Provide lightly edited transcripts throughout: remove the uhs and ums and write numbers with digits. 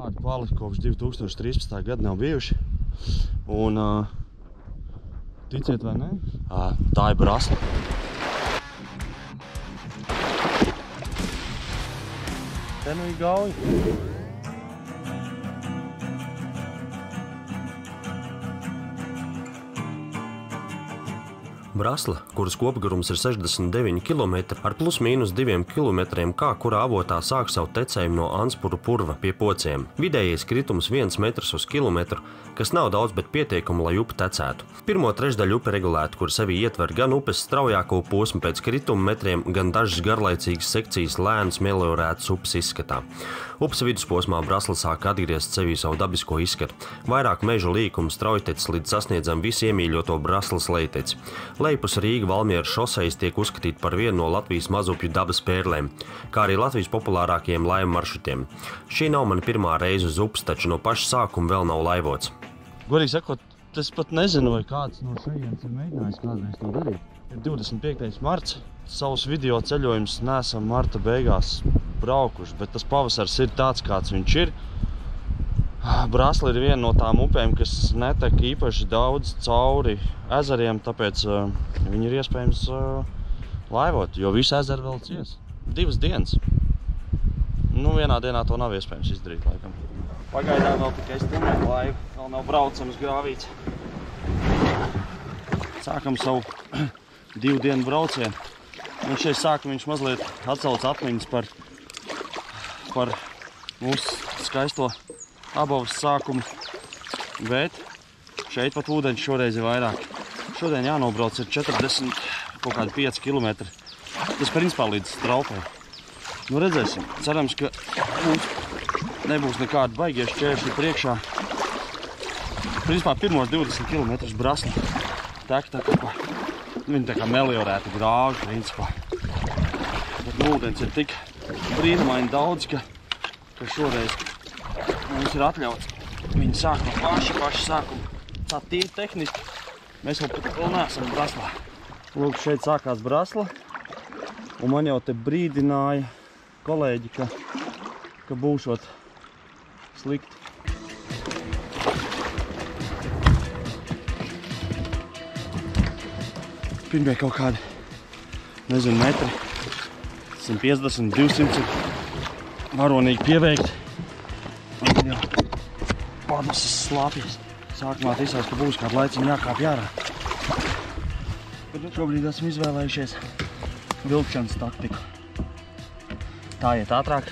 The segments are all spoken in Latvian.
Tādi paliki kopš 2013. gada nav bijuši. Un, ticiet vai ne? Tā ir brasla. Te nu ir gauja. Brasla, kuras kopgarums ir 69 km ar plus mīnus 2 km, kā kurā avotā sāk savu tecējumu no Anspuru purva pie Pociem. Vidējais kritums 1 metrs uz kilometru, kas nav daudz, bet pietiekami, lai upe tecētu. Pirmo trešdaļu upe regulēta, kur sevī ietver gan upes straujāko posmu pēc krituma metriem, gan dažas garlaicīgas sekcijas lēnas meliorētas upes izskatā. Upes vidusposmā Brasla sāk atgriezt sevī savu dabisko izskatu. Vairāk meža līkumu straujtecis līdz sasniedzam visu iemīļoto Braslas lejteci. Lejpus Rīga Valmieras šosejas tiek uzskatīta par vienu no Latvijas mazupju dabas pērlēm, kā arī Latvijas populārākajiem laivu maršrutiem. Šī nav mana pirmā reize uz upes, taču no paša sākuma vēl nav laivots. Godīgi sakot, es pat nezinu, vai kāds no šejienes ir mēģinājis kādreiz to darīt. Ir 25. marts, savus video ceļojumus neesam marta beigās braukuši, bet tas pavasars ir tāds, kāds viņš ir. Brasla ir viena no tām upēm, kas netek īpaši daudz cauri ezeriem, tāpēc viņi ir iespējams laivot, jo visi ezeri vēl cieš. 2 dienas. Nu, vienā dienā to nav iespējams izdarīt, laikam. Pagaidām vēl tikai stumēta laiva, vēl nav braucams grāvīts. Sākam savu 2 dienu braucienu. Un šeit sākam viņš mazliet atsauc atmiņas par mūsu skaisto Abavas sākumu, bet šeit pat ūdeņš šoreiz ir vairāk. Šodien jānobrauc ir 45 km. Tas principā līdz straupē. Nu redzēsim, cerams, ka mums nebūs nekādi baigie šķēršļi priekšā. Principā pirmos 20 km Brasla tek tā kā, viņa tā kā meliorēta grāvi, principā. Bet ūdens ir tik brīnumaini daudz, ka šoreiz mums ir atļauts viņu sākt no paša sākuma. Tā tīri tehniski. Mēs vēl neesam Braslā. Lūk, šeit sākās Brasla. Un man jau te brīdināja kolēģi, ka būšot slikti. Pirmie kaut kādi, nezinu, metri. 150, 200 ir varonīgi pieveikti. Un jau padusis slāpjas. Sākumā ticās, ka būs kādu laiciņu jākāp jārā. Bet šobrīd esmu izvēlējušies vilkšanas taktiku. Tā iet ātrāk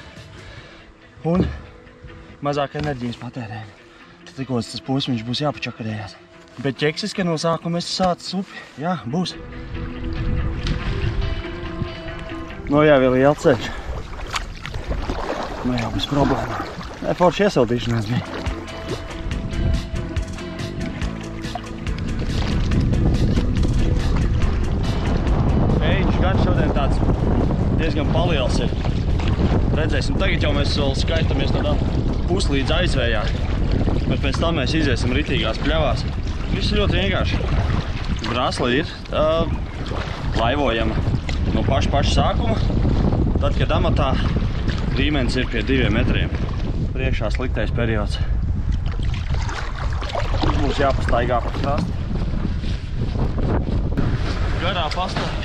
un mazāk enerģijas patērējumi. Tikko tas posmiņš būs jāpačakarējās. Bet ķeksis, ka no sākuma es sācis upi. Jā, būs. No jā, vēl ir jāceļš. No jau bez problēmām. Forši iesildīšanās bija. Pēļņš gan šodien tāds diezgan paliels ir. Redzēsim, tagad jau mēs vēl skaitamies no puslīdz aizvējā. Bet pēc tam mēs iziesim ritīgās pļavās. Viss ļoti vienkārši. Brasla ir laivojama no paša sākuma. Tad, kad amatā līmenis ir pie 2 metriem. Priekšā sliktais periods. Mums jāpastaigā par krastu. Garā pastaigā.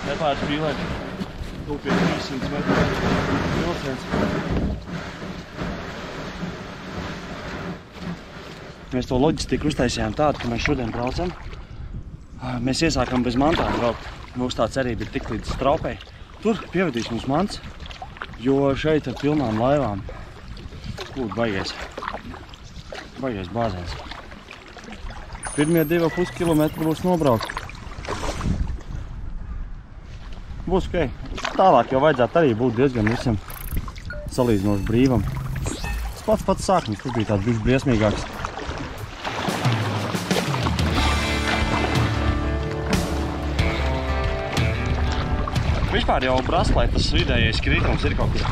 Nepārš brīlēļ. Tu pie 300 metru vilciens. Mēs to loģistiku uztaisījām tādu, ka mēs šodien braucam. Mēs iesākam bez mantām braukt. Mūsu tā cerība ir tik līdz straupei. Tur pievadīs mums mants, jo šeit ar pilnām laivām būtu baigais bāzēns. Pirmie 2,5 km būs nobraukt. Būs ok. Tālāk jau vajadzētu arī būt diezgan visam salīdzinoši brīvam. Tas pats sākums, tas bija tāds bišķi briesmīgāks. Vispār jau Braslai tas vidējais kritums ir kaut kas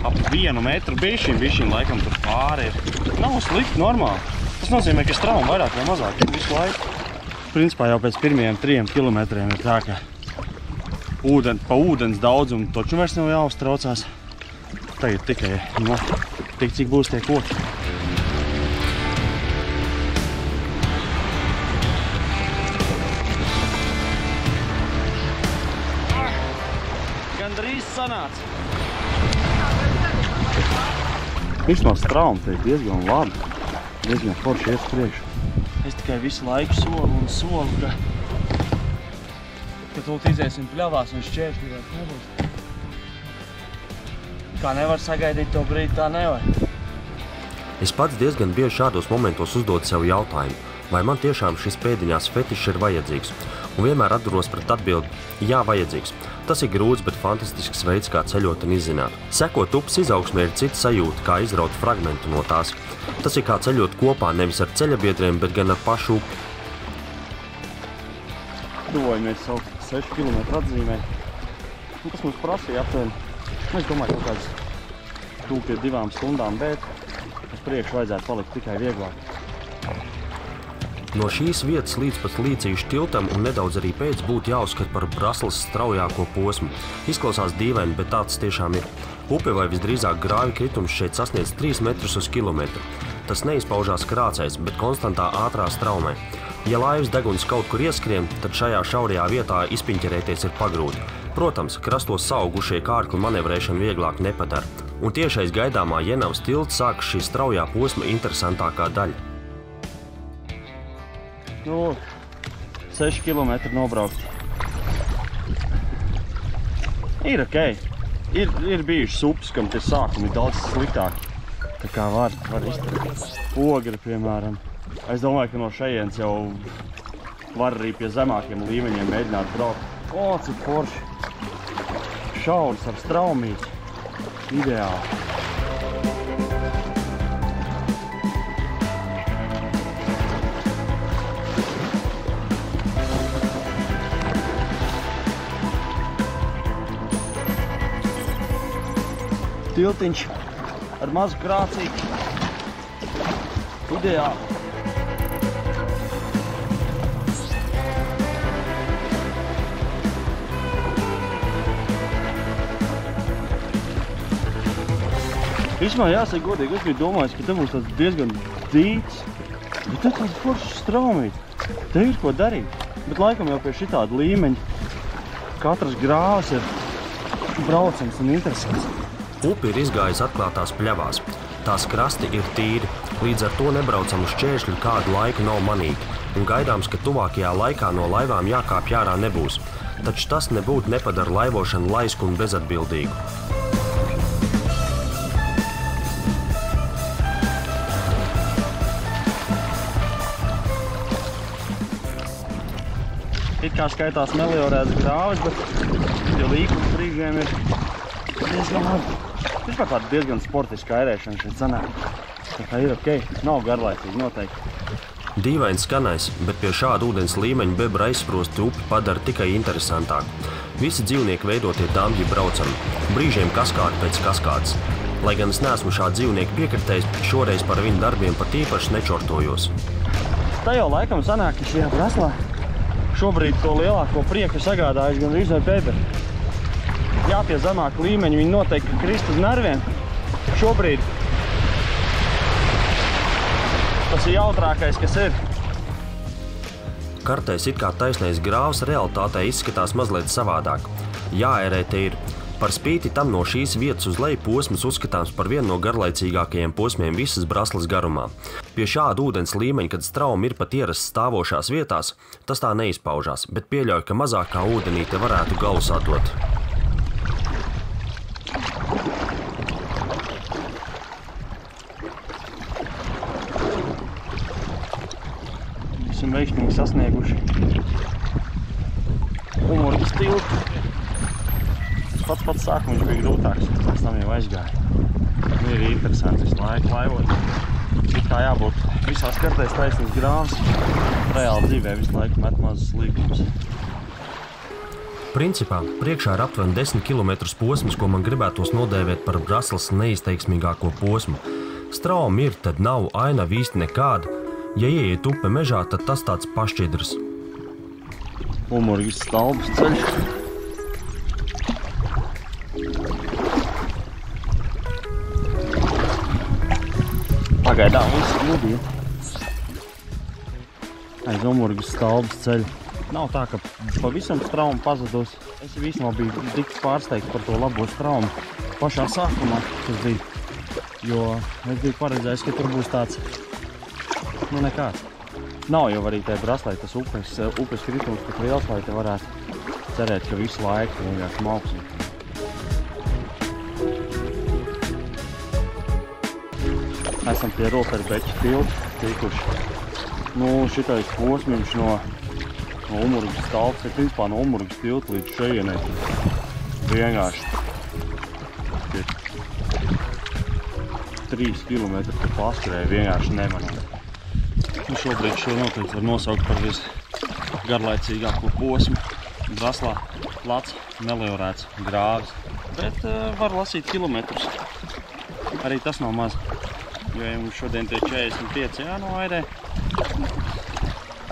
ap 1 metru bišķiņ laikam tur pāri ir. Nav slikti, normāli. Tas nozīmē, ka strauma vairāk vai mazāk ir visu laiku. principā jau pēc pirmajiem 3 kilometriem ir tā, ka pa ūdens daudzumu taču vairs nav jāuztraucās. Tagad tikai tik cik būs tie koki. Gandrīz sanāca. Vismaz straumi te ir diezgan labi. Diezgan forši iet priekšu. Es tikai visu laiku solu, ka tūlīt iziesim pļavās un šķēršļi vairs nebūs. Kā nevar sagaidīt to brīdi, tā nevar. Es pats diezgan bieži šādos momentos uzdod sev jautājumu, vai man tiešām šis pēdiņās fetišs ir vajadzīgs. Un vienmēr atduros pret atbildi, jā, vajadzīgs. Tas ir grūts, bet fantastisks veids, kā ceļot un izzināt. Sekot upes izaugsmē ir cita sajūta, kā izraut fragmentu no tās. Tas ir kā ceļot kopā, nevis ar ceļabiedriem, bet gan ar pašu upi. Tuvojamies savu 6 km atzīmē. Tas mums prasīja aptuveni. Es domāju, kaut kāds tūp pie 2 stundām, bet uz priekšu vajadzētu palikt tikai vieglāk. No šīs vietas līdz pat Līcīšu tiltam un nedaudz arī pēc būtu jāuzskata par Braslas straujāko posmu. Izklausās dīvaini, bet tāds tiešām ir. Upe vai visdrīzāk grāvi kritums šeit sasniedz 3 metrus uz kilometru. Tas neizpaužās krācēs, bet konstantā ātrā straumē. Ja laivas deguns kaut kur ieskrien, tad šajā šaurajā vietā izpiņķerēties ir pagrūti. Protams, krastos saugušie kārkli manevrēšanu vieglāk nepadara. Un tieši aiz gaidāmā Jenavas tilta sākas šī straujā posma interesantākā daļa. Nu, 6 km nobraukt. Ir ok. Ir bijušas upes, kam tie sākumi daudz sliktāki. Tā kā var izturēt. Ogri, piemēram. Es domāju, ka no šejienes jau var arī pie zemākiem līmeņiem mēģināt braukt. O, cik forši. Šauras ar straumīti. Ideāli. Tiltiņš ar mazu krācīgu. Ideāli. Vismā jāsaka godīgi, es biju domājis, ka te būs tāds diezgan dīts, bet te tāds foršs straumīt. Te ir ko darīt, bet laikam jau pie šitāda līmeņa katras grāvas ir braucams un interesants. Upe ir izgājusi atklātās pļavās. Tās krasti ir tīri, līdz ar to nebraucamu šķēršļu kādu laiku nav manīgi, un gaidāms, ka tuvākajā laikā no laivām jākāpj ārā nebūs. Taču tas nebūtu nepadara laivošanu laisku un bezatbildīgu. It kā skaitās meliorētas grāvis, bet tie līkumi brīžiem ir diezgan labi. Vispār tāda diezgan sportiska airēšana šeit sanāk. Tā kā ir ok, nav garlaicīgi noteikti. Dīvaini skanais, bet pie šāda ūdens līmeņa bebra aizsprosti upi padara tikai interesantāk. Visi dzīvnieki veidotie dambļi braucami, brīžiem kaskādi pēc kaskādes. Lai gan es neesmu šādu dzīvnieku piekritējis, šoreiz par viņu darbiem pat īpaši nečortojos. Tā jau laikam sanāk, ka šajā Braslā šobrīd to lielāko prieku sagādājuši gan visai beberi. Jā, pie zemāka līmeņa viņi noteikti krist uz nerviem. Šobrīd tas ir jautrākais, kas ir. Kartēs it kā taisnais grāvs realitātē izskatās mazliet savādāk. Jāērē te ir. Par spīti tam no šīs vietas uz leju posmas uzskatāms par vienu no garlaicīgākajiem posmiem visas Braslas garumā. Pie šāda ūdens līmeņa, kad straumi ir pat ierasts stāvošās vietās, tas tā neizpaužās, bet pieļauj, ka mazākā ūdenī te varētu galu sadot. Esam veiksmīgi sasnieguši Umurgas tiltu. Pats sākums bija grūtāks, pēc tam jau aizgāja. Ir interesants visu laiku laivot. Ir kā jābūt visās kartēs taisnīgs grāvs. Reāli dzīvē visu laiku met mazas līkumus. Principā, priekšā ir aptuveni 10 km posms, ko man gribētos nodēvēt par Braslas neizteiksmīgāko posmu. Straumi ir, tad nav, ainava īsti nekāda. Ja ieiet upe mežā, tad tas tāds pašķidrs. Umurgas Stalbas ceļš. Pagaidām viss gludīja. Aiz Umurgas Stalbas ceļu. Nav tā, ka pavisam strauma pazudus. Es vismā biju tik pārsteigts par to labo straumu pašā sākumā, kas bija. Jo es biju paredzējis, ka tur būs tāds, nu nekāds. Nav jau arī tajā Braslē tas upes kritums tik liels, lai te varētu cerēt, ka visu laiku vienkārši mauksim. Esam pie Roperbeķa tilta tikuši. Nu, šitais posmiņš no Umurgas Stalbas, ir principā no Umurgas tilta līdz šejienei. Vienkārši 3 kilometri pa paskrēju vienkārši nemanām. Nu, šobrīd šo noteikti var nosaukt par visgarlaicīgāko posmu. Braslā plats, meliorēts, grāvis, bet var lasīt kilometrus. Arī tas nav maz, jo ja mums šodien tie 45 jānoairē,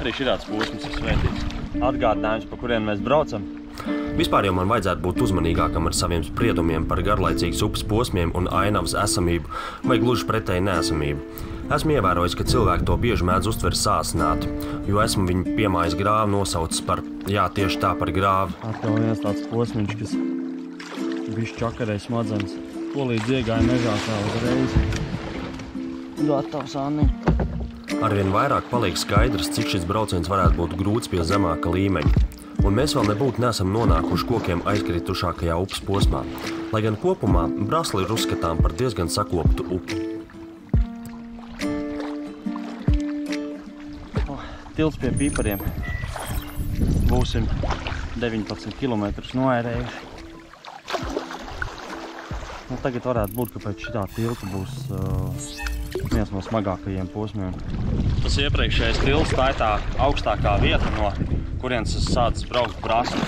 arī širāds posms ir svētīgs. Atgādinājums, pa kuriem mēs braucam. Vispār jau man vajadzētu būt uzmanīgākam ar saviem spriedumiem par garlaicīgas upes posmiem un ainavas esamību vai gluži pretēji neesamību. Esmu ievērojis, ka cilvēki to bieži mēdz uztver sāsināti, jo esmu viņu piemājas grāvi nosaucis par, jā, tieši tā par grāvi. Atkal viens tāds posmiņš, kas bišķi čakarē smadzenes. Polīdz iegāja mežā kā uzreiz. Gatavs, Anni. Arvien vairāk paliek skaidrs, cik šis brauciens varētu būt grūts pie zemāka līmeņa. Un mēs vēl nebūtu nesam nonākuši kokiem aizkritušākajā upes posmā, lai gan kopumā Brasla ir uzskatām par diezgan sakoptu upi. Tilts pie Pīpariem. Būsim 19 kilometrus noairējuši. Nu, tagad varētu būt, ka pēc šitā tilta būs viens no smagākajiem posmiem. Tas iepriekšējais tilts, tā ir tā augstākā vieta, no kurienes es sācis braukt Braslu.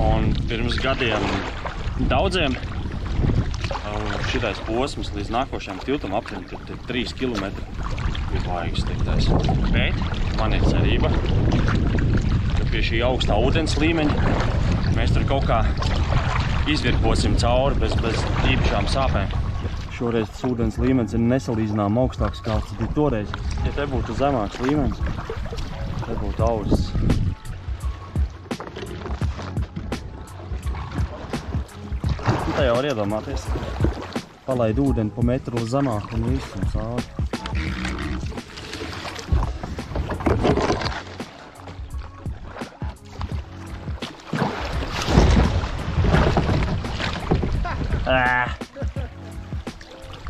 Un pirms gadiem daudziem šitais posms līdz nākošajam tiltam aptuveni ir 3 kilometri. Ir vajag stiktais. Bet man ir cerība, ka pie šī augstā ūdens līmeņa mēs tur kaut kā izvirposim cauri bez īpašām sāpēm. Šoreiz tas ūdens līmenis ir nesalīdzinām augstāks, kāds tas bija toreiz. Ja te būtu zemāks līmenis, te būtu ausis. Un te jau var iedomāties. Palaid ūdeni pa metru zemāk un viss un sāli.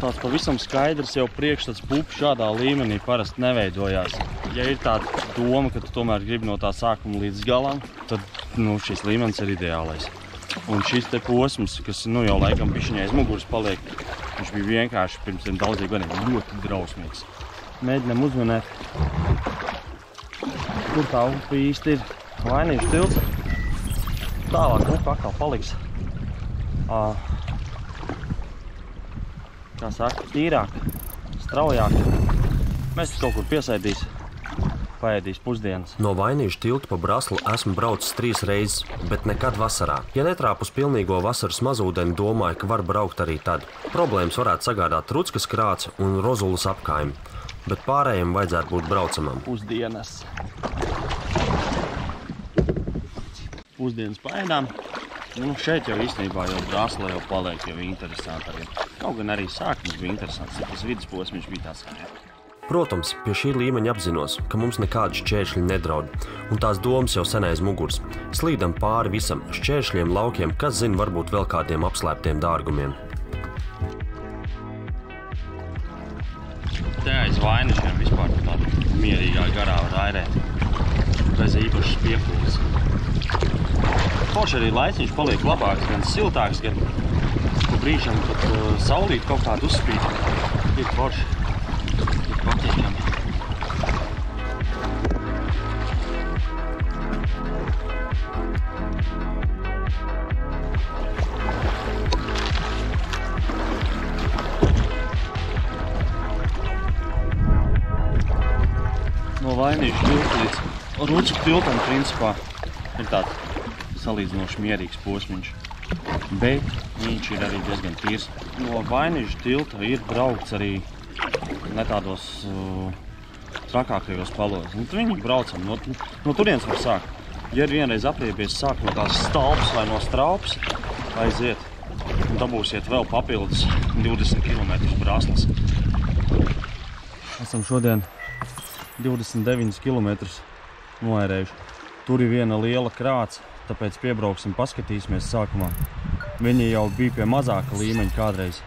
Tāds pavisam skaidrs jau priekšstats pupu šādā līmenī parasti neveidojās. Ja ir tāda doma, ka tu tomēr gribi no tā sākuma līdz galam, tad šis līmenis ir ideālais. Un šis te posms, kas jau laikam bišķiņai aiz muguras paliek, viņš bija vienkārši pirms tiem daudziem gadiem ļoti drausmīgs. Mēģinām uzmanēt, kur tā upe īsti ir. Vainīšu tilts. Tālāk upe atkal paliks. Kā saka, tīrāk, straujāk. Mēs kaut kur piesaidīs, paēdīs pusdienas. No Vainīšu tilta pa Braslu esmu braucis 3 reizes, bet nekad vasarā. Ja netrāpu uz pilnīgo vasaras mazūdeni, domāju, ka var braukt arī tad. Problēmas varētu sagādāt Truckas krāts un Rozulas apkaimi, bet pārējiem vajadzētu būt braucamam. Pusdienas. Pusdienas paēdām. Šeit jau īstenībā jau Brasla jau paliek jau interesanti arī. Kaut gan arī sākums bija interesants, ja tas vidusposmiņš bija tās kā. Protams, pie šī līmeņa apzinos, ka mums nekādi šķēršļi nedraud, un tās domas jau sen aiz muguras. Slīdam pāri visam, šķēršļiem, laukiem, kas zina varbūt vēl kādiem apslēptiem dārgumiem. Te aiz Vainišiem vispār tāda mierīgā garā var airēt, bez īpašas piepūles. Forši arī laiciņš paliek labāks, gan siltāks, gan brīžam, kad saulīt kaut kādu uzspīd. Ir forši, ir patīkami. No Vainīšu tilta līdz Rucu tiltam principā ir tāds salīdzinoši mierīgs posmiņš, bet viņš ir arī diezgan tīrs. No Vainižu tilta ir braukts arī ne tādos trakākajos palos. Un viņi braucam, no turienes var sākt. Ja ir vienreiz apriebies sākt no tās stalpas vai no straupas, aiziet un dabūsiet vēl papildus 20 km brāslas. Esam šodien 29 km noērējuši. Tur ir viena liela krāca, tāpēc piebrauksim, paskatīsimies sākumā. Viņi jau bija pie mazāka līmeņa kādreiz.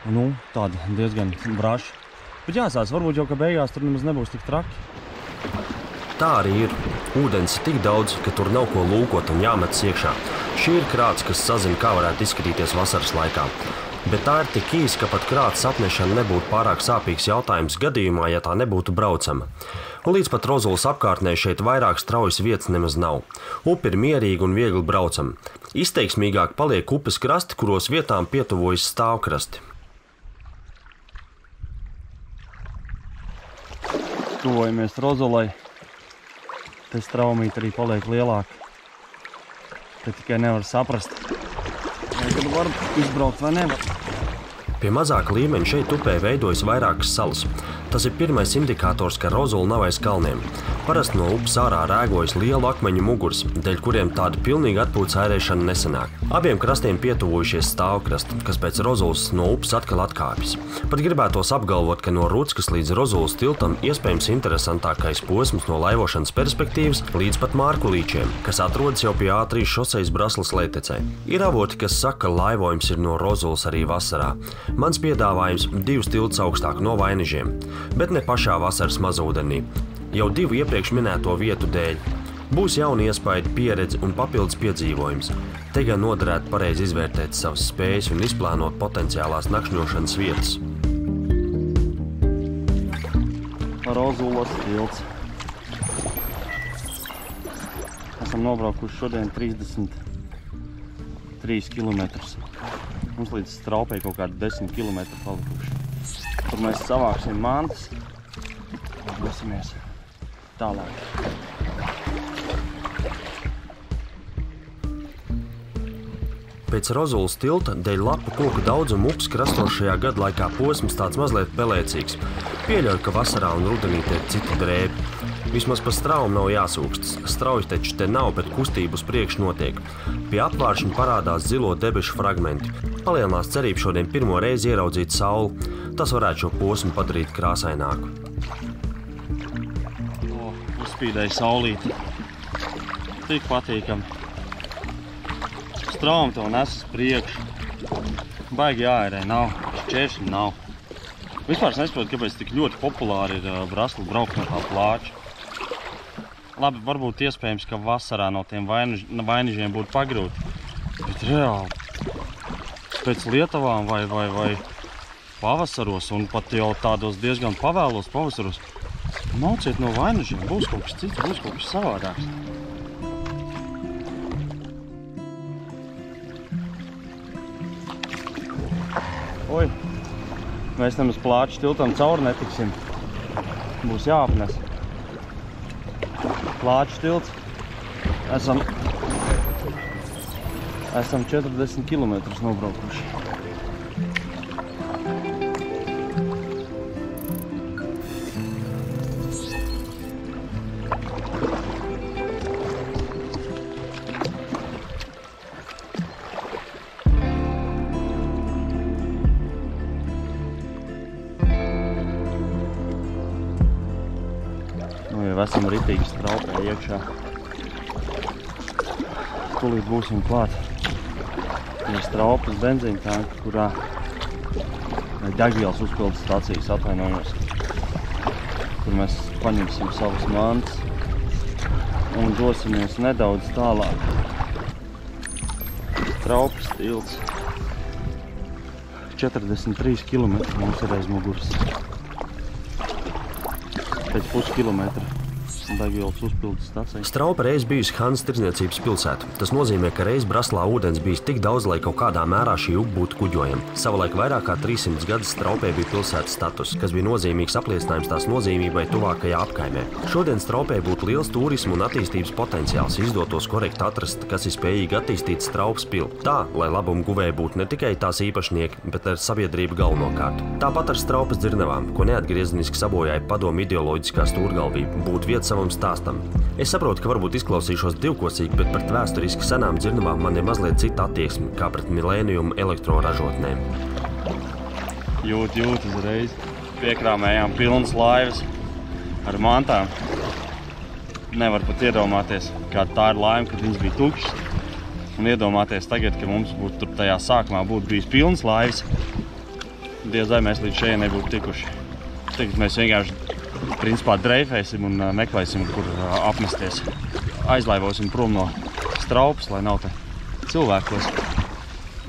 Nu, tāda diezgan braši. Bet jāsās, varbūt jau, ka beigās tur nemaz nebūs tik traki. Tā arī ir. Ūdens ir tik daudz, ka tur nav ko lūkot un jāmetas iekšā. Šī ir krāts, kas sazina, kā varētu izskatīties vasaras laikā. Bet tā ir tik īsa, ka pat krāts apnešana nebūtu pārāk sāpīgs jautājums gadījumā, ja tā nebūtu braucama. Un līdz pat Rozulas apkārtnē šeit vairāk straujas vietas nemaz nav. Upe ir mierīga un viegli braucama. Izteiksmīgāk paliek upes krasti, kuros vietām pietuvojas stāvkrasti. Tuvojamies Rozulai. Te straumīte arī paliek lielāka. Te tikai nevar saprast, vai tad var izbraukt vai nevar. Pie mazāka līmeņa šeit upē veidojas vairākas salas. Tas ir pirmais indikators, ka Rozula nav aiz kalniem. Parasti no upes ārā rēgojas lielu akmeņu muguras, dēļ kuriem tāda pilnīga atpūtas ērēšana nesanāk. Abiem krastiem pietuvojušies stāvkrasti, kas pēc Rozulas no upes atkal atkāpjas. Pat gribētos apgalvot, ka no Ruckas līdz Rozulas tiltam iespējams interesantākais posms no laivošanas perspektīvas līdz pat Mārkulīčiem, kas atrodas jau pie A3 šosejas Braslas lejtecē. Ir avoti, kas saka, ka laivojums ir no Rozulas arī vasarā. Mans piedāvājums 2 tiltus augstāk no Vainižiem, bet ne pašā vasaras mazūdenī. Jau 2 iepriekš minēto vietu dēļ. Būs jauni iespaidi, pieredze un papildus piedzīvojums. Te gan noderētu pareizi izvērtēt savas spējas un izplānot potenciālās nakšņošanas vietas. Rozulas tilts. Esam nobraukuši šodien 33 km. Mums līdz straupei kaut kādi 10 km palikuši. Tur mēs savāksim mantas un dosimies tālāk. Pēc Rozulas tilta dēļ lapu koku daudzuma upes krastos šajā gadlaikā posms tāds mazliet pelēcīgs. Pieļauju, ka vasarā un rudenī te ir citi drēbi. Vismaz pa straumu nav jāsūkstas. Strauji taču te nav, bet kustību uz priekšu notiek. Pie apvāršņa parādās zilo debešu fragmenti. Palielinās cerību šodien pirmo reizi ieraudzīt sauli. Tas varētu šo posmu padarīt krāsaināku. Uzspīdēja saulīti. Tik patīkami. Straumi to nes uz priekšu. Baigi jāērē nav. Šķēršļi nav. Vispār es nesaprotu, kāpēc tik ļoti populāri ir Brasla braukt no tā plāča. Labi, varbūt iespējams, ka vasarā no tiem Vainižiem būtu pagrūti. Bet reāli pēc Lietavām vai pavasaros un pat jau tādos diezgan pavēlos pavasaros mauciet no Vainižiem. Būs kaut kas cits, būs kaut kas savādāks. Oi, mēs tam uz plāča tiltam cauri netiksim. Būs jāapnes. Plāča tilts. Esam 40 km nobraukuši. Nu, jau esam ritīgi straupē iekšā. Tūlīt būsim klāt pie straupas benzīna tanka, kurā degvielas uzpildes stācijas, atvainojos, kur mēs paņemsim savus mantas un dosimies nedaudz tālāk. Straupas tilts. 43 km mums ir aiz muguras. Pēc puskilometra degvielas uzpildes stacija. Straupe reiz bijusi Hanzas tirdzniecības pilsēta. Tas nozīmē, ka reiz Braslā ūdens bijis tik daudz, lai kaut kādā mērā šī upe būtu kuģojama. Savulaik vairāk kā 300 gadus Straupē bija pilsētas status, kas bija nozīmīgs apliecinājums tās nozīmībai tuvākajā apkaimē. Šodien Straupē būtu liels turismu un attīstības potenciāls, izdotos korekti atrast, kas ir spējīgi attīstīt Straupas pili. Tā, lai labumu guvēji būtu ne tikai tās īpašnieki, bet ar sabiedrību galvenokārt. Tāpat ar Straupas dzirnavām, ko neatgriezeniski sabojāja padomu ideoloģiskā stūrgalvība, būtu vieta savam stāstam. Es saprotu, ka varbūt izklausīšos divkosīgi, bet pret vēsturiski senām dzirnavām man ir mazliet cita attieksme, kā pret milēnijumu elektroražotnēm. Jūt uzreiz. Piekrāmējām pilnas laivas ar mantām. Nevar pat iedomāties, kāda tā ir laime, kad viņas bija tukšas. Un iedomāties tagad, ka mums būtu tur tajā sākumā būtu bijis pilnas laivas. Diez vai mēs līdz šeit nebūtu tikuši. Tagad mēs vienkārši principā dreifēsim un meklēsim, kur apmesties. Aizlaivosim prom no Straupas, lai nav te cilvēkos.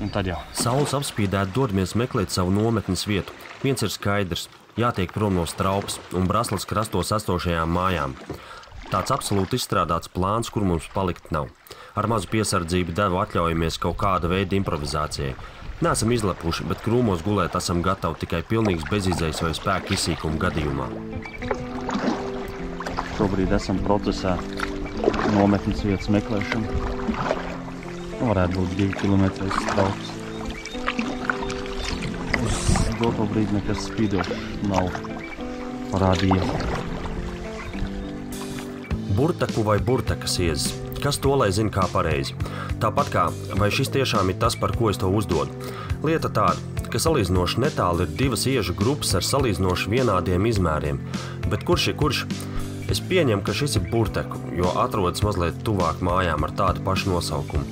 Un tad jau. Saules apspīdēt dodamies meklēt savu nometnes vietu. Viens ir skaidrs – jātiek prom no Straupas un Braslas krastos esošajām mājām. Tāds absolūti izstrādāts plāns, kur mums palikt nav. Ar mazu piesardzību devu atļaujamies kaut kāda veida improvizācijai. Neesam izlepuši, bet krūmos gulēt esam gatavi tikai pilnīgs bezizējas vai spēka izsīkuma gadījumā. Šobrīd esam procesā nometnes vietas meklēšana. Varētu būt 2 kilometri aiz Straupas. Uz doto brīdi nekas spīdošs nav parādījies. Burtaku vai burtakas iezes? Kas to lai zina kā pareizi? Tāpat kā, vai šis tiešām ir tas, par ko es to uzdodu? Lieta tāda, ka salīdzinoši netāli ir 2 iežu grupas ar salīdzinoši vienādiem izmēriem. Bet kurš ir kurš? Es pieņemu, ka šis ir burtaku, jo atrodas mazliet tuvāk mājām ar tādu pašu nosaukumu.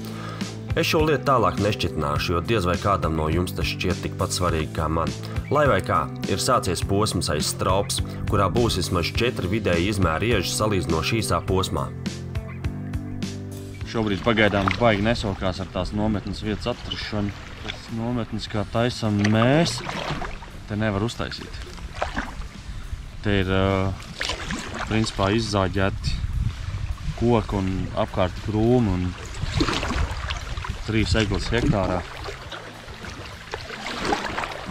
Es šo lietu tālāk nešķitināšu, jo diez vai kādam no jums tas šķiet tikpat svarīgi kā man. Lai vai kā, ir sācies posms aiz Straupas, kurā būs vismaz 4 vidēji izmēri iežas salīdzinoši īsā posmā. Šobrīd pagaidām baigi nesaukās ar tās nometnes vietas atrašanu. Tas nometnes, kā taisam mēs, te nevar uztaisīt. Te ir principā izzāģēti koki un apkārt krūmi un 3 eglis hektārā.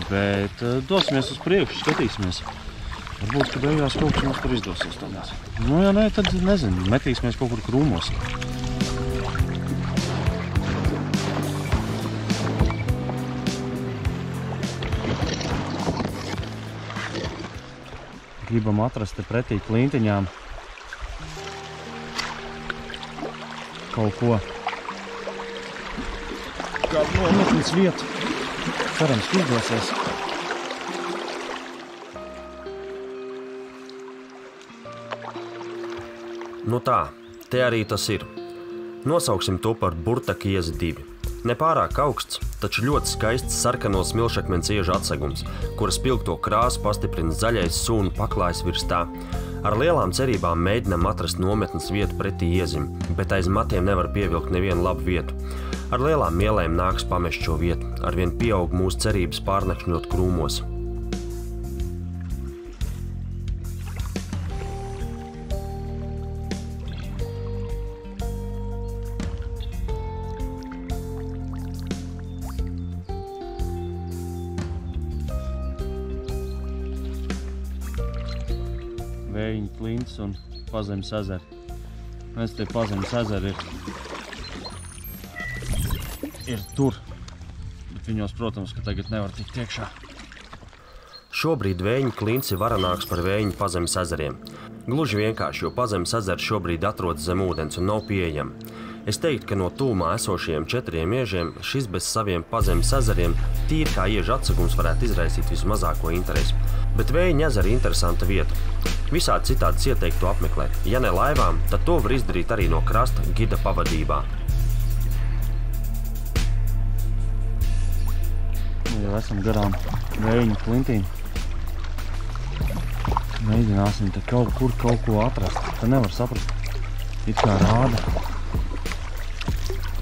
Bet dosimies uz priekšu, skatīsimies. Varbūt, ka beigās kaut kas mums tur izdosies tādās. Nu, ja nē, tad nezinu, metīsimies kaut kur krūmos. Gribam atrast te pretī klintiņām kaut ko. Kādu nometnes vietu. Cerams, ka izdosies. Nu tā, te arī tas ir. Nosauksim to par Burtaka iezi 2. Nepārāk augsts, taču ļoti skaists sarkano smilšakmens iežu atsegums, kura spilgto krāsu pastiprina zaļais sūnu paklājs virs tā. Ar lielām cerībām mēģinam atrast nometnes vietu pretī iezim, bet aiz matiem nevar pievilkt nevienu labu vietu. Ar lielām mielēm nāks pamest šo vietu, arvien pieaug mūsu cerības pārnakšņot krūmos. Vējiņa klints un Pazemes ezeri. Mēs te Pazemes ezeri ir tur, bet viņos, protams, ka tagad nevar tikt iekšā. Šobrīd Vējiņa klints ir varanāks par Vējiņa Pazemes ezeriem. Gluži vienkārši, jo Pazemes ezeri šobrīd atrodas zem ūdens un nav pieejami. Es teiktu, ka no tūmā esošajiem 4 iežiem šis bez saviem Pazemes ezeriem tīri kā iežu atsegums varētu izraisīt vismazāko interesi. Bet Vējiņa ezera ir interesanta vieta. Visādi citādi ieteiktu apmeklēt. Ja ne laivām, tad to var izdarīt arī no krasta gida pavadībā. Jau esam garām Vējiņa klintīm. Mēģināsim te kaut ko atrast. Te nevar saprast. It kā rāda,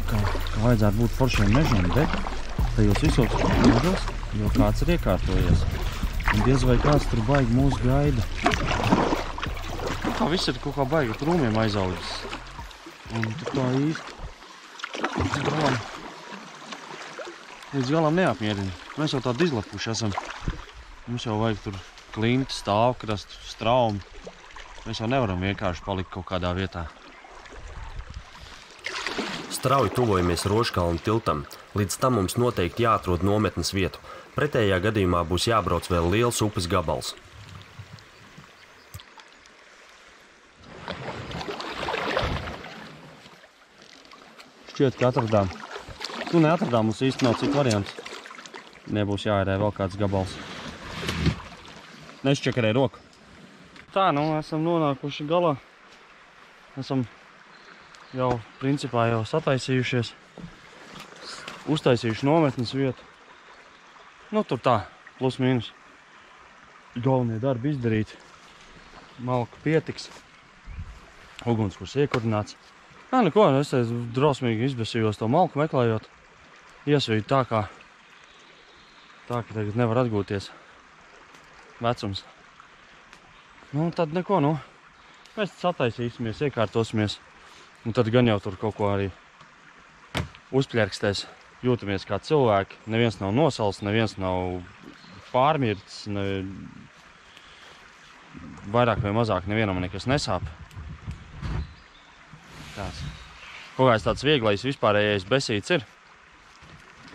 ka vajadzētu būt foršiem mežiem, bet tajos visos mežos jau kāds ir iekārtojies. Un diez vai kāds tur baigi mūs gaida. kā viss ir kaut kā baigi krūmiem aizaudzis. Un tur tā īsti līdz galam neapmierina. Mēs jau tādi izlapuši esam. Mums jau vajag tur klinti, stāvkrastu, straumu. Mēs jau nevaram vienkārši palikt kaut kādā vietā. Strauji tuvojamies Rožkalna tiltam. Līdz tam mums noteikti jāatrod nometnes vietu. Pretējā gadījumā būs jābrauc vēl liels upes gabals. Šķiet, ka atradām. Nu, neatradām, mums īsti nav citu variants. Nebūs jāērē vēl kāds gabals. Nešķekarē roku. Tā, nu, esam nonākuši galā. Esam jau, principā, jau sataisījušies. Uztaisījuši nometnes vietu. Nu, tur tā, plus mīnus. Galvenie darbi izdarīti. Malka pietiks. Ugunskurs iekurināts. Nā, neko, es drausmīgi izbesījos to malku meklējot. Iesvīju tā, ka tagad nevar atgūties vecums. Nu, tad neko, nu. Mēs sataisīsimies, iekārtosimies. Un tad gan jau tur kaut ko arī uzpļerkstēs. Jūtamies kā cilvēki. Neviens nav nosals, neviens nav pārmirts. Vairāk vai mazāk nevienam nekas nesāp. Kaut kāds tāds vieglais vispārējais besīts ir.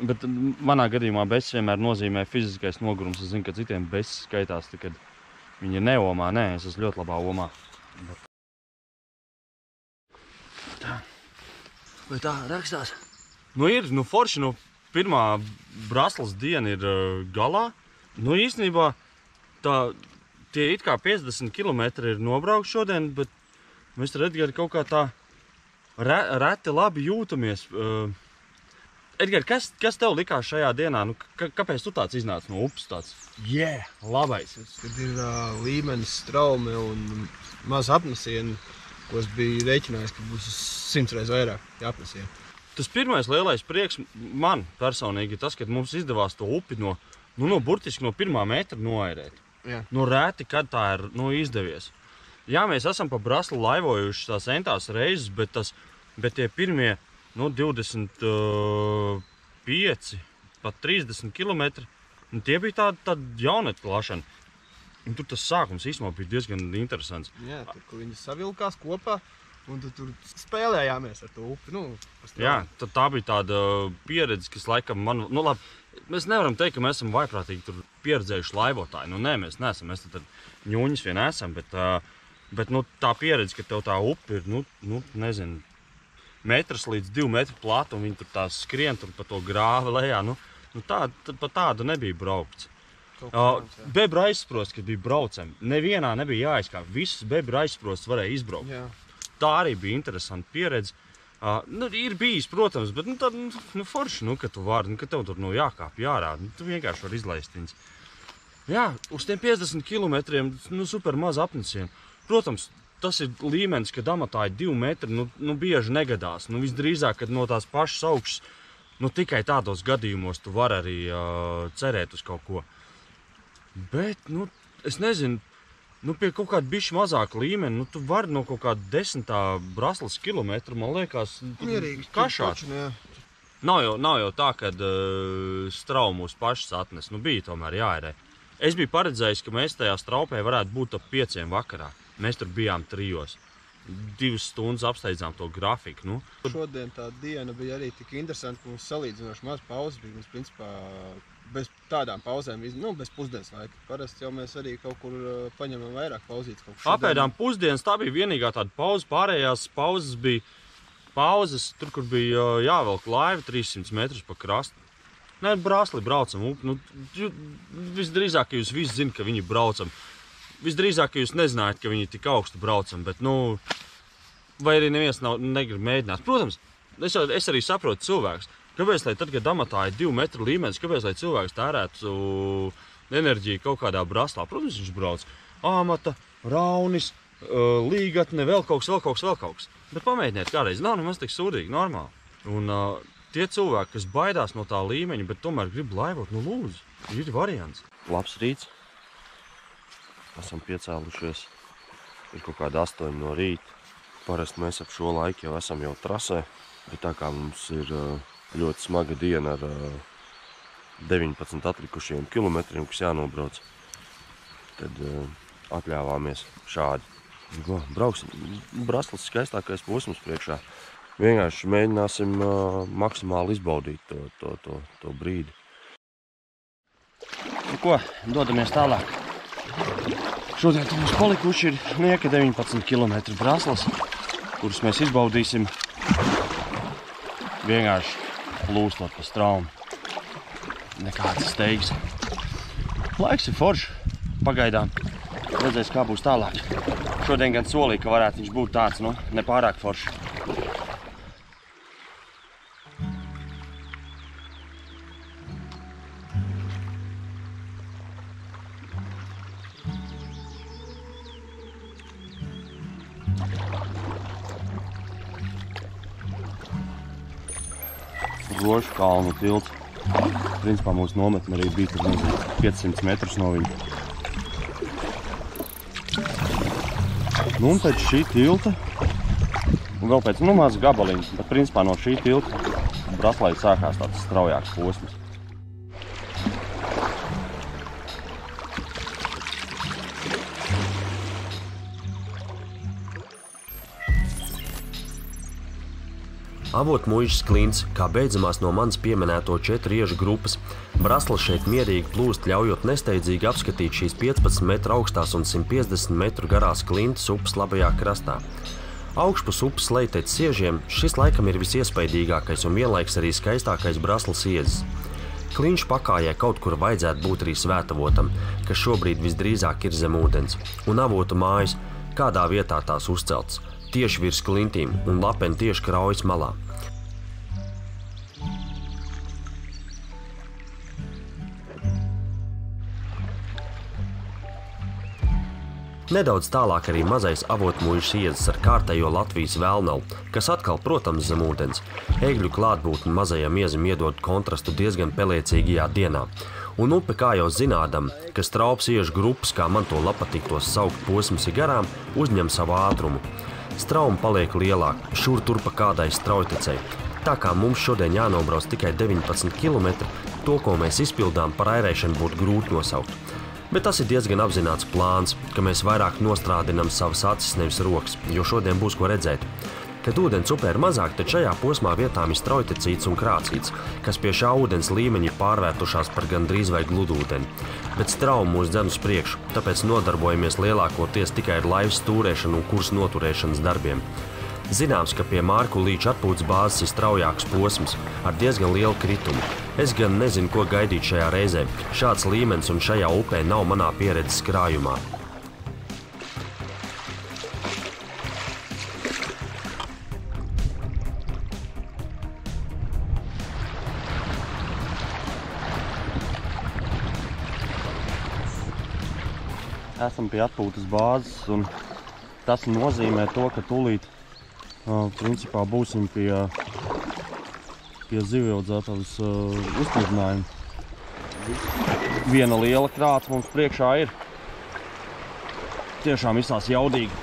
Bet manā gadījumā besis vienmēr nozīmē fiziskais nogurums. Es zinu, ka citiem besis skaitās, kad viņi ir neomā. Nē, es esmu ļoti labā omā. Tā. Vai tā rakstās? Nu ir, nu forši, nu pirmā Braslas diena ir galā. Nu īstenībā tie it kā 50 km ir nobraukt šodien, bet mēs ar Edgari kaut kā tā reti labi jūtamies. Edgari, kas tev likās šajā dienā? Nu, kāpēc tu tāds iznāc no upes tāds? Labais. Kad ir līmenis, straume un maz apnesienu, ko es biju rēķinājis, ka būs 100 reizes vairāk apnesienu. Tas pirmais lielais prieks man personīgi tas, kad mums izdevās to upi burtiski no 1. metra noairēt. Jā. Nu rēti, kad tā ir izdevies. Jā, mēs esam pa Braslu laivojuši tās entās reizes, bet tie pirmie 25, pat 30 kilometri, tie bija tāda jaunatklāšana. Un tur tas sākums īstenībā bija diezgan interesants. Jā, tur, kur viņi savilkās kopā, un tur spēlējāmies ar to upi. Jā, tā bija tāda pieredze, kas laikam man... Nu labi, mēs nevaram teikt, ka mēs esam vaiprātīgi tur pieredzējuši laivotāji. Nu nē, mēs neesam, mēs tad ņūņas vien esam, bet tā pieredze, ka tev tā upe ir, nezinu, metrs līdz 2 metru plata, un viņi tur tā skrien tur pa to grāvi lejā, pa tādu nebija braukts. Bebra aizsprosts, kad bija braucami, nevienā nebija jāizkāp, visas bebra aizsprosts varēja izbraukt. Jā. Tā arī bija interesanta pieredze. Ir bijis, protams, bet forši, ka tu vari, ka tev tur jākāp, jārāda, tu vienkārši vari izlaist viņas. Jā, uz tiem 50 kilometriem, super maz apnesienu. Protams, tas ir līmenis, kad amatā ir 2 metri, bieži negadās. Visdrīzāk, kad no tās pašas augšas, tikai tādos gadījumos tu vari arī cerēt uz kaut ko. Bet, es nezinu, pie kaut kāda bišķi mazāka līmeni, tu vari no kaut kāda 10. Braslas kilometra, man liekas, kašāt. Nav jau tā, kad straumu mūs pašas atnes, bija tomēr jāērē. Es biju paredzējis, ka mēs tajā straupē varētu būt ap 5 vakarā. Mēs tur bijām 3. 2 stundas apsteidzām to grafiku. Šodien tā diena bija arī tik interesanta, ka mums salīdzinoši maz pauzes bija. Mums, principā, bez tādām pauzēm, bez pusdienas laika. Parasti jau mēs arī kaut kur paņemam vairāk pauzītes. Apēdām pusdienas, tā bija vienīgā tāda pauze. Pārējās pauzes bija tur, kur bija jāvelk laiva 300 metrus pa krastu. Nē, Brasli braucam upi. Visdrīzāk, ka jūs visi zināt, ka viņi braucam. Visdrīzāk, ka jūs nezinājat, ka viņi tik augstu braucam, bet, vai arī neviens negrib mēģināt. Protams, es arī saprotu cilvēks. Kāpēc, lai tad, kad amatā ir 2 metru līmenis, kāpēc, lai cilvēks tērētu enerģiju kaut kādā Braslā? Protams, viņš brauc amata, raunis, līgatne, vēl kaut kas. Bet pamēģiniet kādreiz, nav nemaz tik sūdīgi, normāli. Un tie cilvēki, kas baidās no tā līmeņa, bet tomēr grib laivot, lūdzu, ir variants. Labs rīts. Esam piecēlušies Ir kaut kāda 8 no rīta. Parasti mēs ap šo laiku jau esam jau trasē, bet tā kā mums ir ļoti smaga diena ar 19 atlikušiem kilometriem, kas jānobrauc, tad atļāvāmies šādi. Brauksim. Braslas skaistākais posms priekšā. Vienkārši mēģināsim maksimāli izbaudīt to brīdi. Nu ko, dodamies tālāk. Šodien mums palikuši ir nieka 19 km braslas, kurus mēs izbaudīsim vienkārši plūstot pa straumu. Nekādas steigas. Laiks ir foršs. Pagaidām. Redzēs, kā būs tālāk. Šodien gan solīja, ka varētu viņš būt tāds, nu, nepārāk foršs. Rošu kalnu tilts. Principā mūsu nometne arī bija tur, nezinu, 500 metrus no viņa. Nu, un pēc šī tilta, un vēl pēc, maz gabaliņas, bet principā no šī tilta Braslai sākās tāds straujāks posms. Avotmuižas klints, kā beidzamās no manas pieminēto 4 iežu grupas, Braslas šeit mierīgi plūst, ļaujot nesteidzīgi apskatīt šīs 15 metru augstās un 150 metru garās klintas upes labajā krastā. Augšpus upes lejtec siežiem šis laikam ir visiespaidīgākais un vienlaiks arī skaistākais Braslas iezis. Kliņš pakājai kaut kur vajadzētu būt arī Svētavotam, kas šobrīd visdrīzāk ir zem ūdens, un avotu mājas, kādā vietā tās uzceltas, tieši virs klintīm un lapeni tieši kraujas malā. Nedaudz tālāk arī mazais avotmuižas iezis ar kārtējo Latvijas Vēlnalu, kas atkal, protams, zem ūdens. Egļu klātbūtni mazajam iezim iedod kontrastu diezgan peliecīgajā dienā. Un upe, kā jau zinādam, ka straups iežu grupas, kā man to patiktos saukt posms ir garām, uzņem savu ātrumu. Strauma paliek lielāka, šur tur pa kādai straujtecei. Tā kā mums šodien jānobrauc tikai 19 km, to, ko mēs izpildām par airēšanu, būtu grūti nosaukt. Bet tas ir diezgan apzināts plāns, ka mēs vairāk nostrādinam savas acis, nevis rokas, jo šodien būs ko redzēt. Kad ūdens upē ir mazāk, tad šajā posmā vietām ir straujtecīts un krācīts, kas pie šā ūdens līmeņa ir pārvērtušās par gandrīz vai gludūdeni. Bet strauma mūs dzen uz priekšu, tāpēc nodarbojamies lielākoties tikai ar laivas stūrēšanu un kursu noturēšanas darbiem. Zināms, ka pie Mārku Līča atpūtas bāzes ir straujāks posms ar diezgan lielu kritumu. Es gan nezinu, ko gaidīt šajā reizē. Šāds līmenis un šajā upē nav manā pieredzes krājumā. Esam pie atpūtas bāzes, un tas nozīmē to, ka tūlīt principā būsim pie zivjaudzētavas uzpludinājuma. Viena liela krāta mums priekšā ir. Tiešām izsās jaudīgi.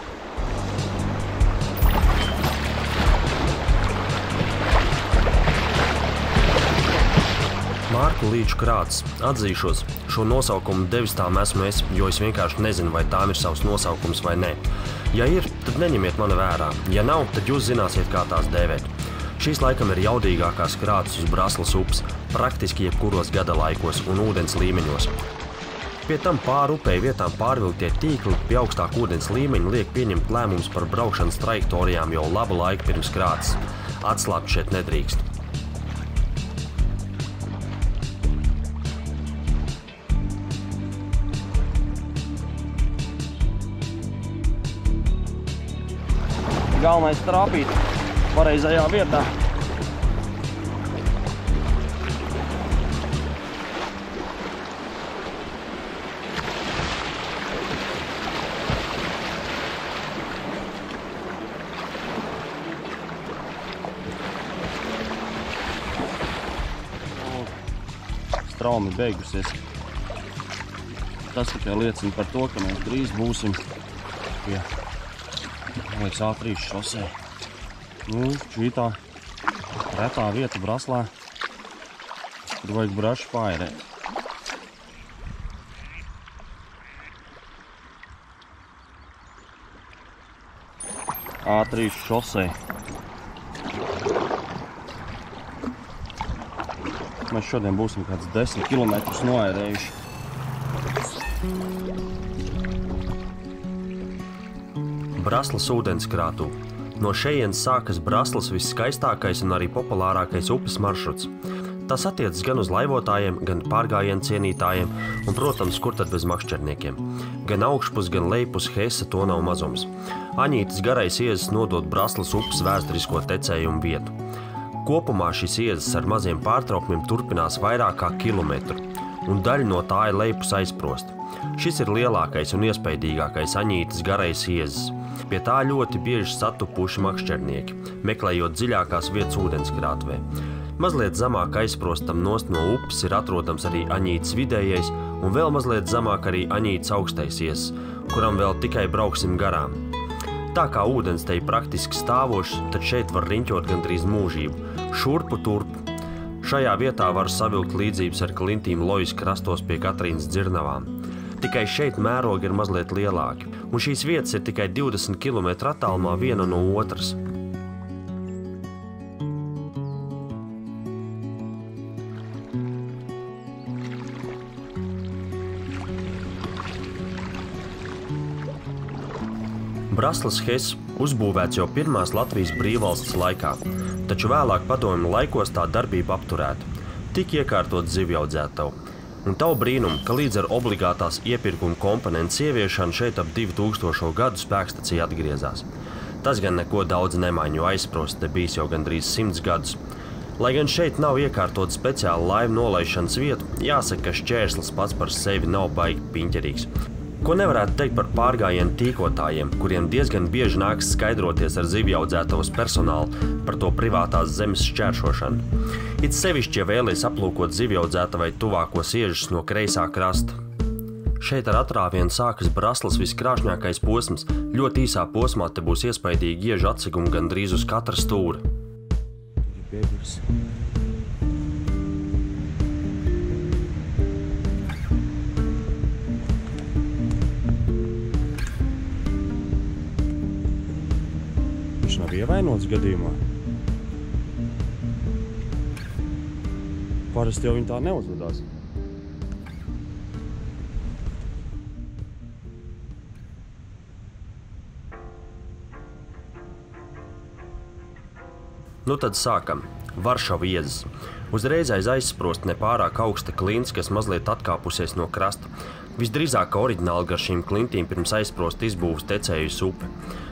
Mārku Līču krāts. Atzīšos, šo nosaukumu devis tām esmu es, jo es vienkārši nezinu, vai tām ir savs nosaukums vai nē. Ja ir, tad neņemiet mani vērā. Ja nav, tad jūs zināsiet, kā tās dēvēt. Šīs laikam ir jaudīgākās krātas uz Braslas upes, praktiski jebkuros gada laikos un ūdens līmeņos. Pie tam pāri upei vietām pārvilktie tīkli pie augstāka ūdens līmeņa liek pieņemt lēmumus par braukšanas trajektorijām jau labu laiku pirms krātas. Atslābt šeit nedrīkst. Galvenais trāpīt pareizajā vietā. Strauma beigusies. Tas tikai liecina par to, ka mēs drīz būsim pie līdz A3 šosei. Nu, šī tā retā vieta Braslā, kur vajag brašu paērēt. A3 šosei. Mēs šodien būsim kāds 10 kilometrus noērējuši. Braslas ūdenskrātuve. No šejienes sākas Braslas visskaistākais un arī populārākais upes maršruts. Tas attiecas gan uz laivotājiem, gan pārgājienu cienītājiem un, protams, kur tad bez makšķerniekiem. Gan augšpus, gan lejpus Hese to nav mazums. Aņītes garais iezis nodod Braslas upes vēsturisko tecējumu vietu. Kopumā šis iezis ar maziem pārtraukumiem turpinās vairāk kā kilometru, un daļa no tā ir lejpus aizprosta. Šis ir lielākais un iespaidīgākais Aņītes garais iezis. Pie tā ļoti bieži satupuši makšķernieki, meklējot dziļākās vietas ūdenskrātuvē. Mazliet zemāk aizprostam nost no upes ir atrodams arī Aņītes vidējais un vēl mazliet zemāk arī Aņītes augstais iezis, kuram vēl tikai brauksim garām. Tā kā ūdens te ir praktiski stāvošs, tad šeit var riņķot gandrīz mūžību, šurpu turpu. Šajā vietā var savilkt līdzības ar klintīm Lojas krastos pie Katrīnas dzirnavām. Tikai šeit mērogi ir mazliet lielāki, un šīs vietas ir tikai 20 km attālumā viena no otras. Braslas Hess uzbūvēts jau pirmās Latvijas brīvvalsts laikā, taču vēlāk padomju laikos tā darbība apturēta. Tik iekārtot zivjaudzētavu. Un tavu brīnumu, ka līdz ar obligātās iepirkuma komponences ieviešanu šeit ap 2000. gadu spēkstacija atgriezās. Tas gan neko daudz nemaiņu aizprost, te bijis jau gandrīz 100 gadus. Lai gan šeit nav iekārtot speciāla laivu nolaišanas vietu, jāsaka, ka šķērslis pats par sevi nav baigi piņķerīgs. Ko nevarētu teikt par pārgājienu tīkotājiem, kuriem diezgan bieži nāks skaidroties ar zivjaudzētavas personālu par to privātās zemes šķēršošanu. It sevišķi, ja vēlies aplūkot zivjaudzētavai tuvākos iežus no kreisā krasta. Šeit ar atrāvienu sākas Braslas viskrāšņākais posms, ļoti īsā posmā te būs iespaidīgi iežu atsegumi gandrīz uz katra stūra. Viņš nav ievainots gadījumā. Parasti jau viņi tā neuzvedās. Nu tad sākam. Varšava iezis. Uzreiz aiz aizsprost nepārāk augsta klints, kas mazliet atkāpusies no krasta. Visdrīzāk oriģināli gar šīm klintīm pirms aizsprost izbūves tecējusi upe.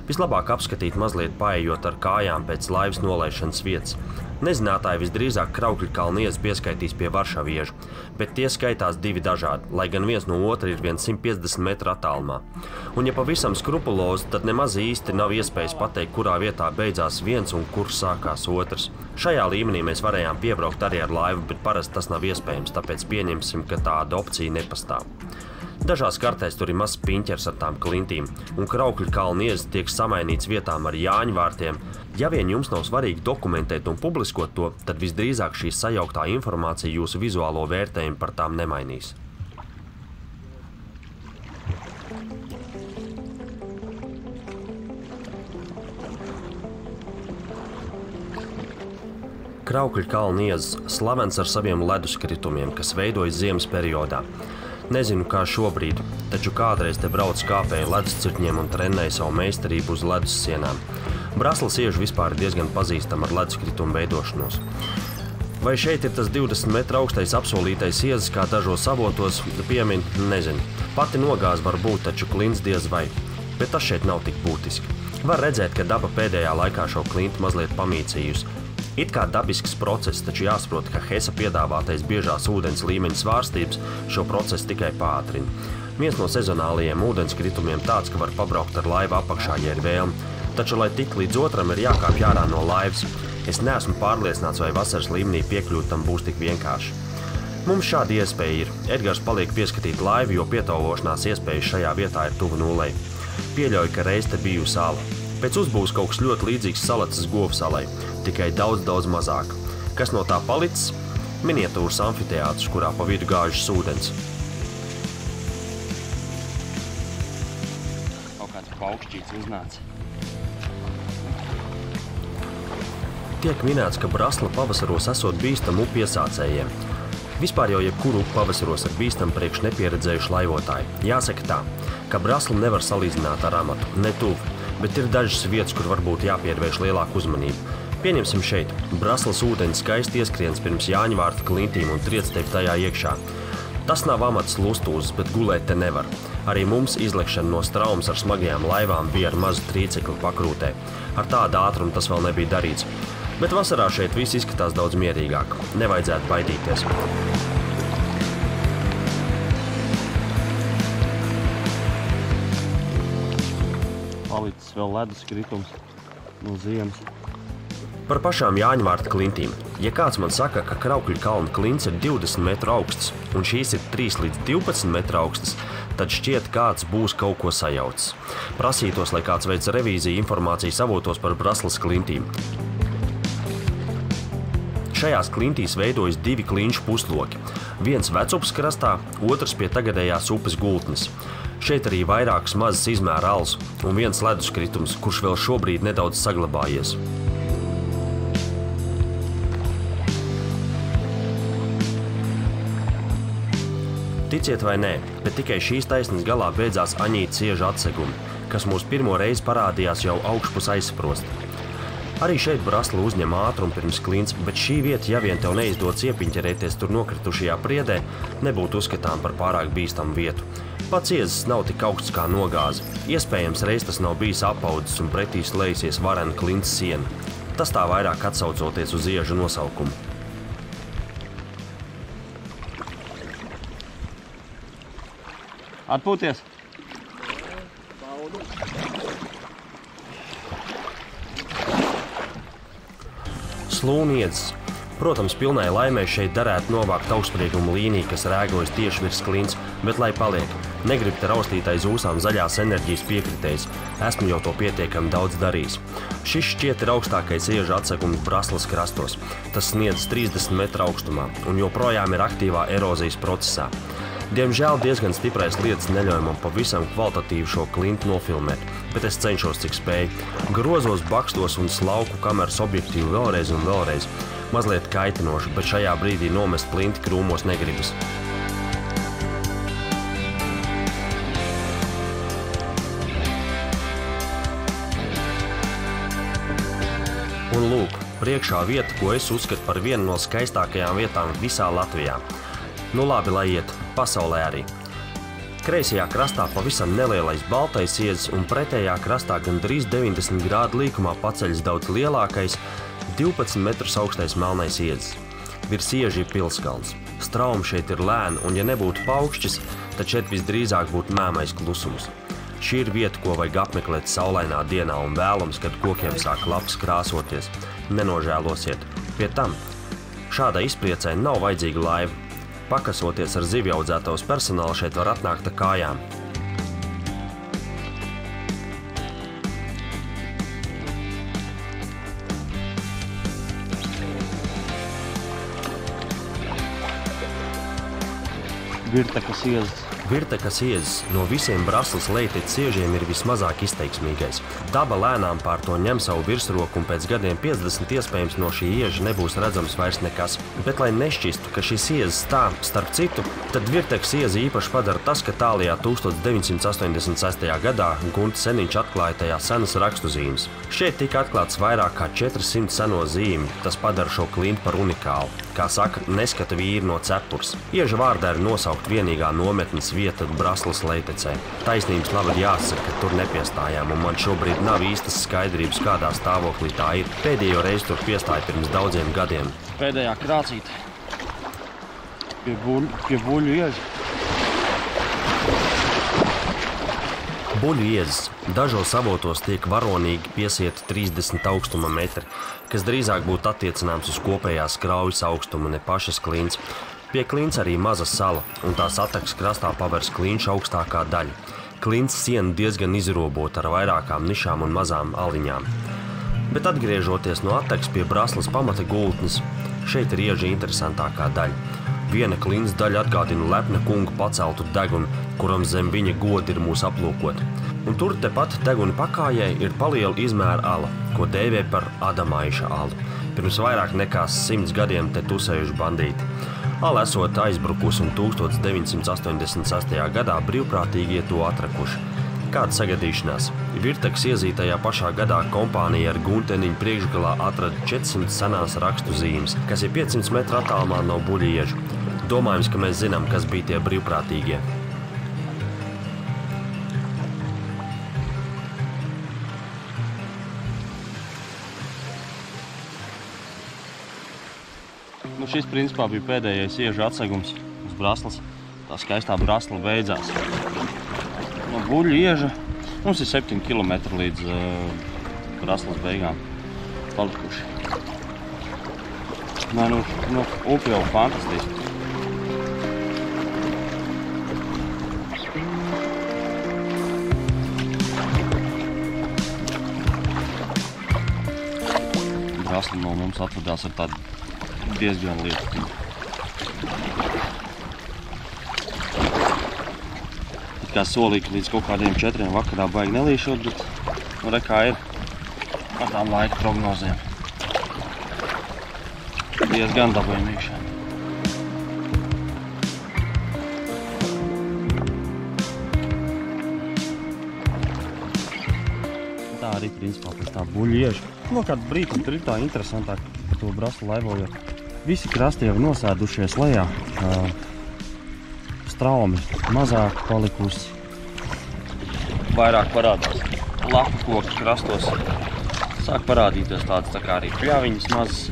Vislabāk apskatīt mazliet paejot ar kājām pēc laivas nolaišanas vietas. Nezinātāji visdrīzāk Kraukļkalna iezis pieskaitīs pie Varšaviežu, bet tie skaitās divi dažādi, lai gan viens no otra ir 150 metru attālumā. Un ja pavisam skrupulozi, tad nemaz īsti nav iespējas pateikt, kurā vietā beidzās viens un kur sākās otrs. Šajā līmenī mēs varējām piebraukt arī ar laivu, bet parasti tas nav iespējams, tāpēc pieņemsim, ka tāda opcija nepastāv. Dažās kartēs tur ir mazs piņķers ar tām klintīm, un Kraukļkalna iezis tiek samainīts vietām ar Jāņu vārtiem. Ja vien jums nav svarīgi dokumentēt un publiskot to, tad visdrīzāk šī sajauktā informācija jūsu vizuālo vērtējumu par tām nemainīs. Kraukļkalna iezis slavens ar saviem leduskritumiem, kas veidojas ziemas periodā. Nezinu, kā šobrīd, taču kādreiz te brauc kāpēja leduscirtņiem un trenēja savu meistarību uz ledus sienām. Braslas iežu vispār ir diezgan pazīstama ar leduskritumu veidošanos. Vai šeit ir tas 20 metru augstais apsolītais iezis, kā dažos avotos piemin, nezinu. Pati nogāze var būt, taču klints diez vai. Bet tas šeit nav tik būtiski. Var redzēt, ka daba pēdējā laikā šo klintu mazliet pamīcījusi. It kā dabisks process, taču jāsaprot, ka Hesa piedāvātais biežās ūdens līmeņa svārstības šo procesu tikai pātrina. Viens no sezonālajiem ūdenskritumiem tāds, ka var pabraukt ar laivu apakšā, ja ir vēlme, taču, lai tik līdz otram ir jākāpj ārā no laivas. Es neesmu pārliecināts, vai vasaras līmenī piekļūt tam būs tik vienkārši. Mums šāda iespēja ir. Edgars paliek pieskatīt laivu, jo pietaulošanās iespējas šajā vietā ir tuvu nulei. Pieļauju, ka reiz te biju sala. Pēc uzbūves kaut kas ļoti līdzīgs Salacas govsalai, tikai daudz mazāk. Kas no tā palicis? Miniatūras amfiteātrs, kurā pa vidu gāžas ūdens. Kaut kāds paukšķīts uznāca. Tiek minēts, ka Brasla pavasaros esot bīstamu piesācējiem. Vispār jau jebkuru pavasaros ir bīstam priekš nepieredzējuši laivotāji. Jāsaka tā, ka Braslu nevar salīdzināt ar amatu, ne tuvu, bet ir dažas vietas, kur varbūt jāpievērš lielāku uzmanību. Pieņemsim šeit, Braslas ūdeņi skaisti ieskriens pirms Jāņvārta klintīm un triec tevi tajā iekšā. Tas nav amats lustūzes, bet gulēt te nevar. Arī mums izlekšana no straumes ar smagajām laivām bija ar mazu trīcekli pakrūtē. Ar tādu ātrumu tas vēl nebija darīts. Bet vasarā šeit viss izskatās daudz mierīgāk. Nevajadzētu baidīties. Palicis vēl ledus kritums no ziemas. Par pašām Jāņvārta klintīm. Ja kāds man saka, ka Kraukļu kalna klints ir 20 metru augsts un šīs ir 3 līdz 12 metru augstas, tad šķiet kāds būs kaut ko sajaucis. Prasītos, lai kāds veic revīziju informācijas avotos par Braslas klintīm. Šajās klintīs veidojas 2 klinšu pusloki. Viens vecupas krastā, otrs pie tagadējās upes gultnes. Šeit arī vairākas mazas izmēra alas un viens leduskritums, kurš vēl šobrīd nedaudz saglabājies. Ticiet vai nē, bet tikai šīs taisnes galā beidzās Aņīta cieža atsegumi, kas mūs pirmo reizi parādījās jau augšpus aizsprost. Arī šeit Brasla uzņem ātrumu pirms klints, bet šī vieta, ja vien tev neizdodas iepiņķerēties tur nokritušajā priedē, nebūtu uzskatām par pārāk bīstamu vietu. Pats iezis nav tik augsts kā nogāze. Iespējams, reiz tas nav bijis apaudzis un pretī slējusies varena klints siena. Tas tā vairāk atsaucoties uz iežu nosaukumu. Atpūties! Slūniedzis. Protams, pilnai laimē šeit derētu novākt augstsprieguma līniju, kas rēgojas tieši virs klints, bet lai paliek. Negrib te raustīt aiz ūsām zaļās enerģijas piekritējs. Esmu jau to pietiekami daudz darījis. Šis šķiet ir augstākais iežu atsegums Braslas krastos. Tas sniedz 30 metru augstumā un joprojām ir aktīvā erozijas procesā. Diemžēl diezgan stiprais lietas neļauj man pavisam kvalitatīvi šo klintu nofilmēt, bet es cenšos cik spēju. Grozos, bakstos un slauku kameras objektīvu vēlreiz un vēlreiz. Mazliet kaitinoši, bet šajā brīdī nomest plinti krūmos negribas. Un lūk, priekšā vieta, ko es uzskatu par vienu no skaistākajām vietām visā Latvijā. Nu labi, lai iet, pasaulē arī. Kreisajā krastā pavisam nelielais baltais iezis un pretējā krastā gandrīz 90 grādu līkumā paceļas daudz lielākais, 12 metrus augstais melnais iezis. Virs ieža ir pilskalns. Strauma šeit ir lēna un, ja nebūtu paukšķis, tad šeit visdrīzāk būtu mēmais klusums. Šī ir vieta, ko vajag apmeklēt saulainā dienā un vēlams, kad kokiem sāk lapas krāsoties. Nenožēlosiet. Pie tam, šādai izpriecei nav vajadzīga laiva. Pakasoties ar zivju audzētavas personālu šeit var atnākt ar kājām. Virtekas iezis. Virtekas iezis no visiem Braslas lejtec iežiem ir vismazāk izteiksmīgais. Daba lēnām pār to ņem savu virsroku un pēc gadiem 50 iespējams no šī ieža nebūs redzams vairs nekas. Bet, lai nešķistu, ka šis iezis tā, starp citu, tad Virtekas iezi īpaši padara tas, ka tālajā 1986. gadā Guntis Seniņš atklāja tajā senas rakstuzīmes. Šeit tika atklāts vairāk kā 400 seno zīmi, tas padara šo klintu par unikālu. Kā saka, neskata vīri no cepures. Ieža vārdā ir nosaukt vienīgā nometnes vieta Braslas lejtecē. Taisnības labad jāsaka, ka tur nepiestājām, un man šobrīd nav īstas skaidrības, kādā stāvoklī tā ir. Pēdējo reizi tur piestāja pirms daudziem gadiem. Pēdējā krācīte. Pie buļu ieža. Buļu iezis. Dažos avotos tiek varonīgi piesieti 30 augstuma metri, kas drīzāk būtu attiecināms uz kopējās kraujas augstumu, ne pašas klints. Pie klints arī maza sala, un tās atakas krastā pavērs klinšu augstākā daļa. Klints siena diezgan izrobota ar vairākām nišām un mazām aliņām. Bet atgriežoties no attekas pie Braslas pamata gultnes, šeit ir ieža interesantākā daļa. Viena klints daļa atgādina lepna kunga paceltu degunu, kuram zem viņa goda ir mūs aplūkot. Un tur tepat deguna pakājai ir paliela izmēra ala, ko dēvē par Adamaiša alu. Pirms vairāk nekā 100 gadiem te tusējuši bandīti. Ala esot aizbrukusi un 1986. gadā brīvprātīgie to atrakuši. Kāda sagadīšanās? Virteks iezītajā pašā gadā kompānija ar Gunteniņu priekšgalā atrada 400 senās rakstu zīmes, kas ir 500 metru attālumā no buļu iežu. Domājams, ka mēs zinām, kas bija tie brīvprātīgie. Šis principā bija pēdējais iežu atsegums uz Braslas. Tā skaistā Brasla beidzās. No buļu ieža mums ir 7 km līdz Braslas beigām palikuši. Nē, nu upi jau fantastiski. Brasla no mums atvadās ar tādu diezgan lietu. It kā solīja, ka līdz kaut kādiem 4 vakarā baigi nelīšot, bet nu re kā ir ar tām laika prognozēm. Diezgan dabojam iekšā. Tā arī principā pēc tā buļu ieža. No kādu brīdi tur ir tā interesantāk par to Braslu laivojot. Visi krasti jau nosēdušies lejā. Straumi mazāk palikusi. Vairāk parādās lapu koku krastos. Sāk parādīties tādas tā kā arī pļaviņas mazas.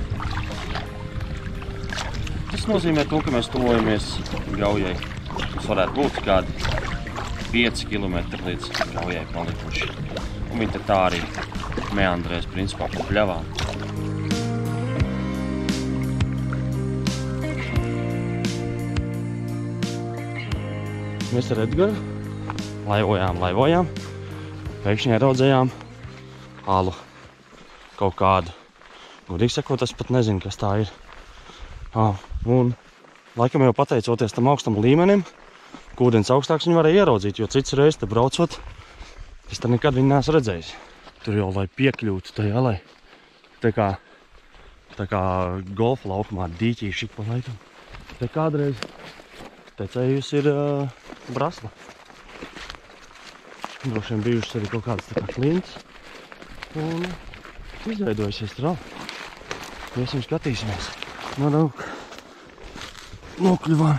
Tas nozīmē to, ka mēs tuvojamies Gaujai. Mums varētu būt kādi 5 km līdz Gaujai palikuši. Un viņi te tā arī meandrēs principā pa pļavām. Mēs ar Edgaru laivojām. Pēkšņi ieraudzējām alu kaut kādu. Godīgi sakot, es pat nezinu, kas tā ir. Un laikam jau pateicoties tam augstam līmenim, ka ūdens augstāks viņu varēja ieraudzīt, jo cits reiz te braucot, es te nekad viņu neesmu redzējis. Tur jau, lai piekļūtu tai alai, tā kā golfa laukumā dīķīši ik pa laikam. Te kādreiz te ceļus ir Brasla. Droši vien bijušas arī kaut kādas tā kā klints. Un izveidojusies tur vēl. Iesim skatīsimies. Nokļuvām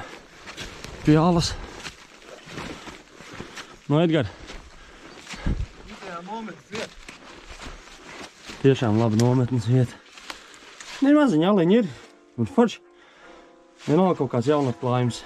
pie alas. No Edgar. Tiešām laba nometnes vieta. Ir maziņa aliņa ir. Un forši. Vienalga kaut kāds jaunatklājums.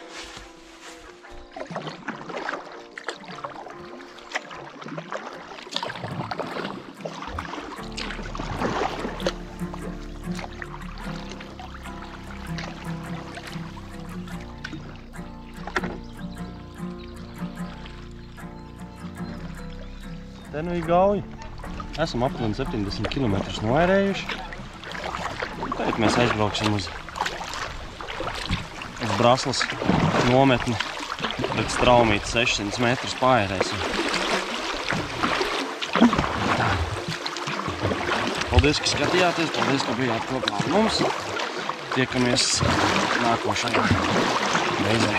Te nu ir Gauja. Esam aptuveni 70 km noērējuši. Tagad mēs aizbrauksim uz Braslas nometni. Bet straumīt 600 metrus paērēsim. Paldies, ka skatījāties. Paldies, ka bijāt kopā ar mums. Tiekamies nākošajā reizē.